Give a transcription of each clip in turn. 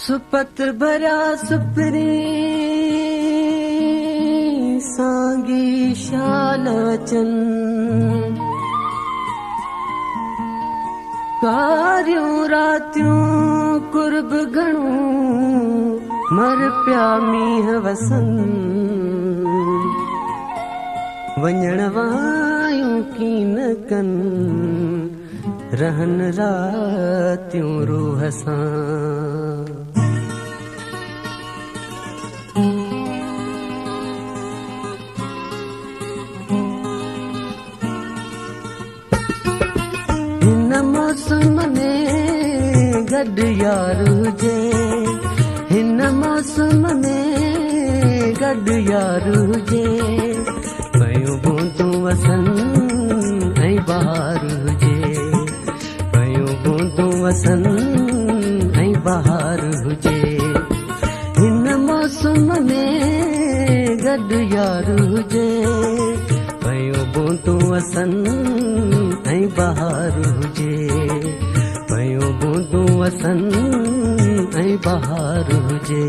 सुपत्र भरा सुपरी सांगी शालचन कारियों रातियों कुर्ब घणूं मर प्या मींह वसन वञण वायूं कीन कन रहन रातियों रूह सां मौसम में गॾु यार हुजे हिन मौसम में गॾु यार हुजे पयूं बूंदूं वसन ऐं बहार हुजे पयूं बूंदूं वसन ऐं बहार हुजे हिन मौसम में गॾु यार हुजे पयूं बूंदूं वसन ऐं बहार हुजे पयूं बूंदूं वसन ऐं बहार हुजे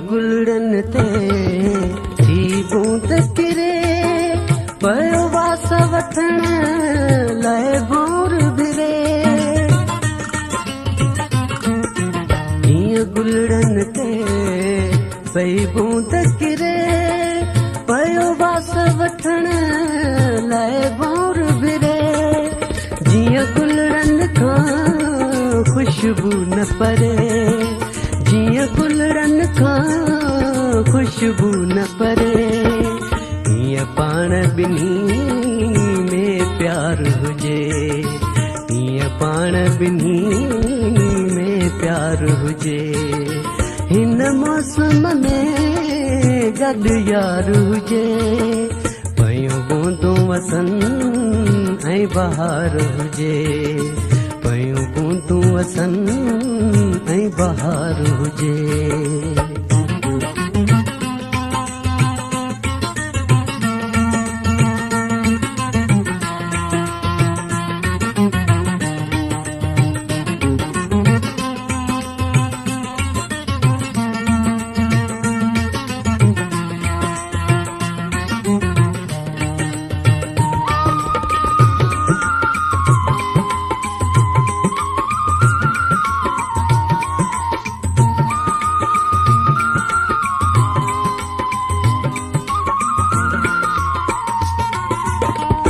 गुलड़न ते थी बूंद किरे पयो वास वठण लाइ भोर भिरे हीअं गुलड़न ते पई बूंद किरे पयो वास वठण लाइ भोर भिरे जीअं गुलड़न खां खुशबू न परे जीअं गुलड़न खां खुशबू न परे हीअं पाण ॿिन्ही में प्यार हुजे हीअं पाण ॿिन्ही में प्यार हुजे हिन मौसम में गॾु यार हुजे पयूं बूंदूं वसन ऐं बहार हुजे पयूं बूंदूं वसन ऐं बहार हुजे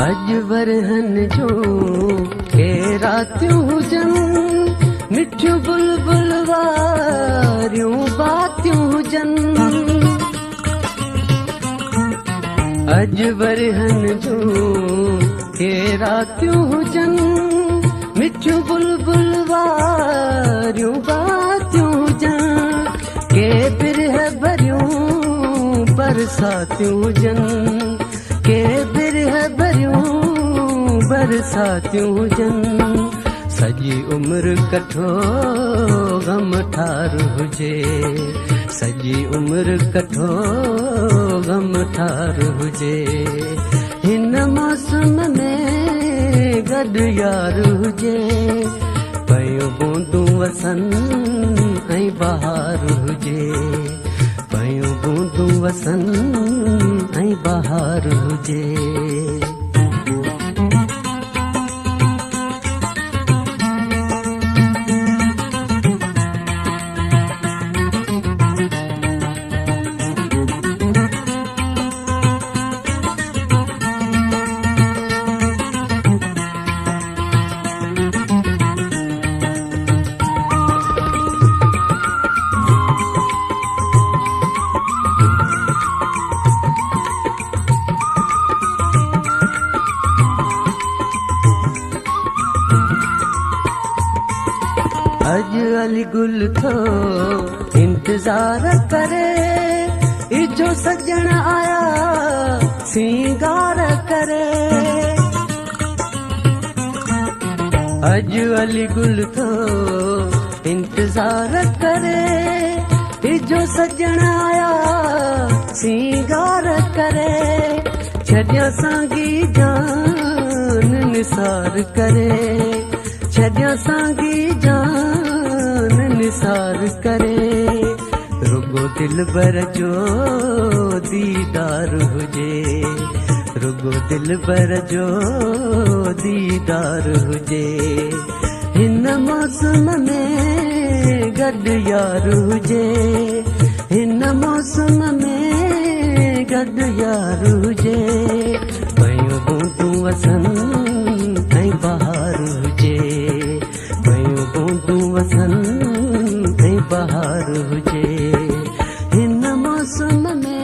अॼु वरहन जो के रातियूं हुजनि मिठियूं बुलबुल वारियूं बातियूं हुजनि अॼु वरहन जो के रातियूं हुजनि मिठियूं बुलबुल वारियूं बातियूं हुजनि के बिरह भरियूं बरसातियूं हुजनि के बिरह भरियूं बरसातियूं हुजनि सॼी उमिरि कठो ग़म ठार हुजे सॼी उमिरि कठो ग़म ठार हुजे हिन मौसम में गॾु यार हुजे पयूं बूंदूं वसन ऐं बहार हुजे पयूं बूंदूं वसन ऐं बहार हुजे गुल थो इंतज़ार करे, इजो सजण आया सिंगार करे। अॼु अली गुल थो इंतज़ार करे, इजो सजण आया सिंगार करे। छॾिया सांगी जान निसार करे, छॾिया सांगी जान निसार करे। रुगो दिलबर जो दीदार हुजे, रुगो दिलबर जो दीदार हुजे। हिन मौसम में गॾु यार हुजे, हिन मौसम में गॾु यार हुजे। पयूं बूंदूं वसन ऐं बहार हुजे, पयूं बूंदूं वसन ऐं बहार हुजे। हिन मौसम में